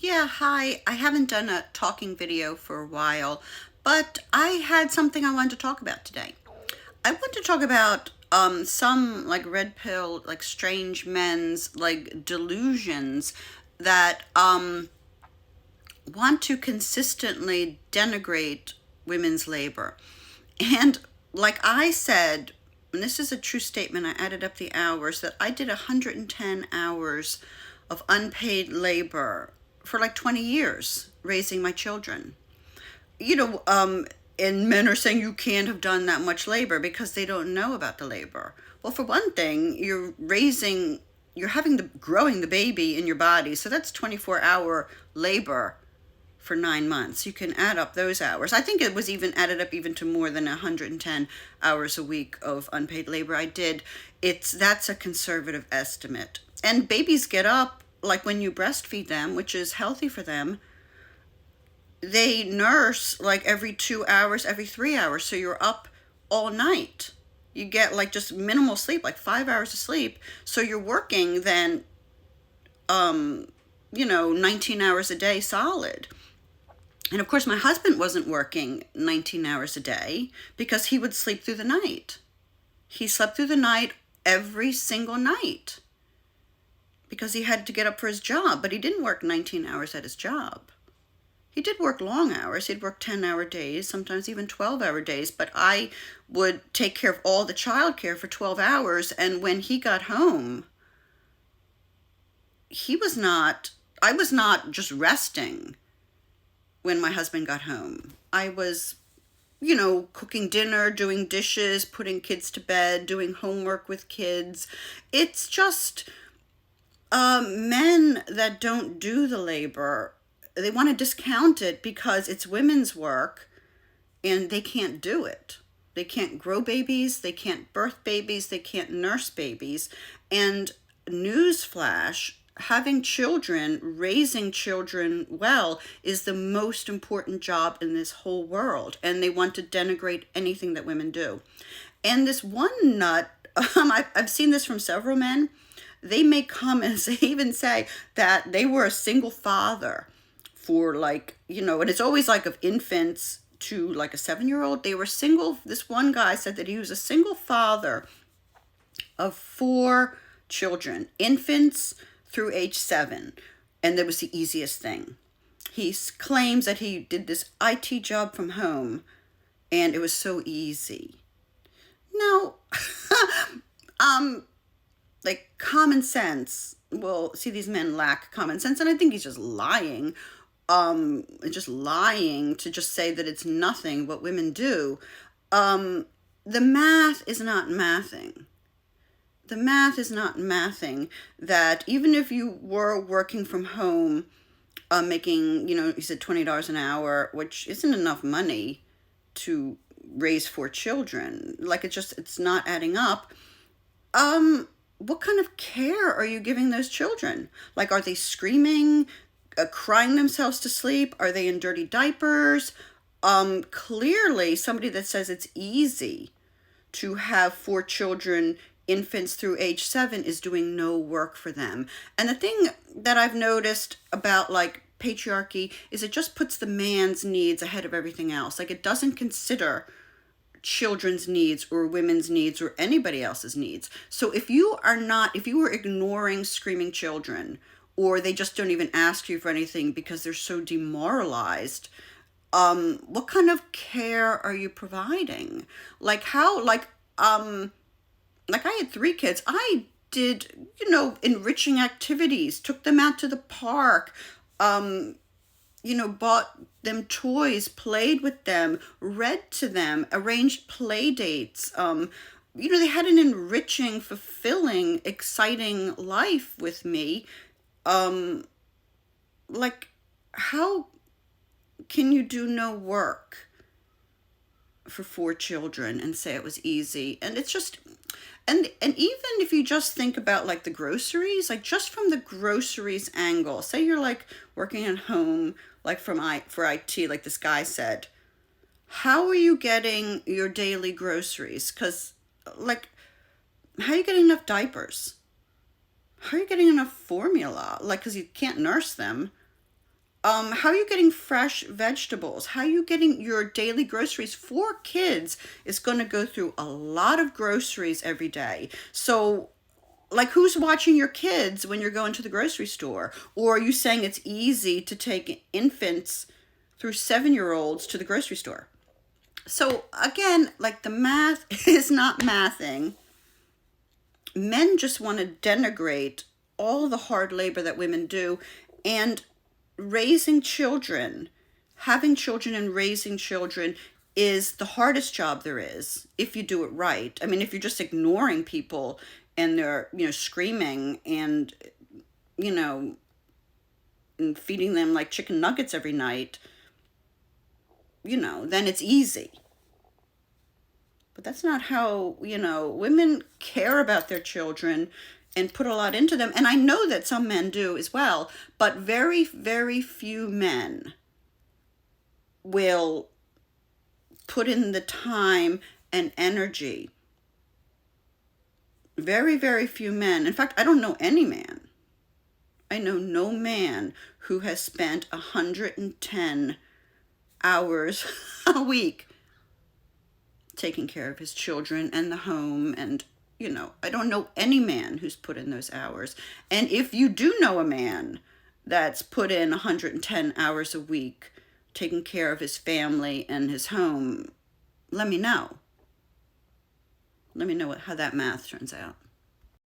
Yeah, hi. I haven't done a talking video for a while, but I had something I wanted to talk about today. I want to talk about some like red pill, like strange men's like delusions that want to consistently denigrate women's labor. And like I said, and this is a true statement, I added up the hours that I did 110 hours of unpaid labor for like 20 years raising my children. You know, and men are saying you can't have done that much labor because they don't know about the labor. Well, for one thing, you're having growing the baby in your body, so that's 24-hour labor for 9 months. You can add up those hours. I think it was even added up even to more than 110 hours a week of unpaid labor I did. That's a conservative estimate. And babies get up like when you breastfeed them, which is healthy for them. They nurse like every 2 hours, every 3 hours, so you're up all night. You get like just minimal sleep, like 5 hours of sleep. So you're working then, 19 hours a day solid. And of course, my husband wasn't working 19 hours a day because he would sleep through the night. He slept through the night every single night because he had to get up for his job, but he didn't work 19 hours at his job. He did work long hours. He'd work 10-hour days, sometimes even 12-hour days, but I would take care of all the childcare for 12 hours. And when he got home, I was not just resting when my husband got home. I was, cooking dinner, doing dishes, putting kids to bed, doing homework with kids. It's just men that don't do the labor, they want to discount it because it's women's work and they can't do it. They can't grow babies, they can't birth babies, they can't nurse babies. And newsflash, having children, raising children well, is the most important job in this whole world. And they want to denigrate anything that women do. And this one nut, I've seen this from several men. They make comments, they even say that they were a single father for and it's always like of infants to like a 7-year-old. They were single. This one guy said that he was a single father of 4 children, infants through age 7. And that was the easiest thing. He claims that he did this IT job from home and it was so easy. Now, like common sense. Well, see, these men lack common sense, and I think he's just lying. Just lying to just say that it's nothing what women do. The math is not mathing. The math is not mathing that even if you were working from home, making, you said $20 an hour, which isn't enough money to raise 4 children. Like it's not adding up. What kind of care are you giving those children? Like, are they screaming, crying themselves to sleep? Are they in dirty diapers? Clearly, somebody that says it's easy to have 4 children, infants through age 7, is doing no work for them. And the thing that I've noticed about like patriarchy is it just puts the man's needs ahead of everything else. Like, it doesn't consider children's needs or women's needs or anybody else's needs. So if you were ignoring screaming children, or they just don't even ask you for anything because they're so demoralized, what kind of care are you providing? Like I had 3 kids. I did, enriching activities, took them out to the park, bought them toys, played with them, read to them, arranged play dates. They had an enriching, fulfilling, exciting life with me. Like, how can you do no work for 4 children and say it was easy? And it's just, and even if you just think about like the groceries, like just from the groceries angle, say you're like working at home, like for IT, like this guy said, how are you getting your daily groceries? Because like, how are you getting enough diapers? How are you getting enough formula? Like, because you can't nurse them. How are you getting fresh vegetables? How are you getting your daily groceries? 4 kids is going to go through a lot of groceries every day. So, like, who's watching your kids when you're going to the grocery store? Or are you saying it's easy to take infants through 7-year-olds to the grocery store? So, again, like, the math is not mathing. Men just want to denigrate all the hard labor that women do, and raising children, having children and raising children is the hardest job there is if you do it right. I mean, if you're just ignoring people and they're, screaming and, you know, and feeding them like chicken nuggets every night, then it's easy. But that's not how, women care about their children and put a lot into them. And I know that some men do as well, but very, very few men will put in the time and energy. Very, very few men. In fact, I don't know any man. I know no man who has spent 110 hours a week taking care of his children and the home. And, I don't know any man who's put in those hours. And if you do know a man that's put in 110 hours a week taking care of his family and his home, let me know. Let me know how that math turns out.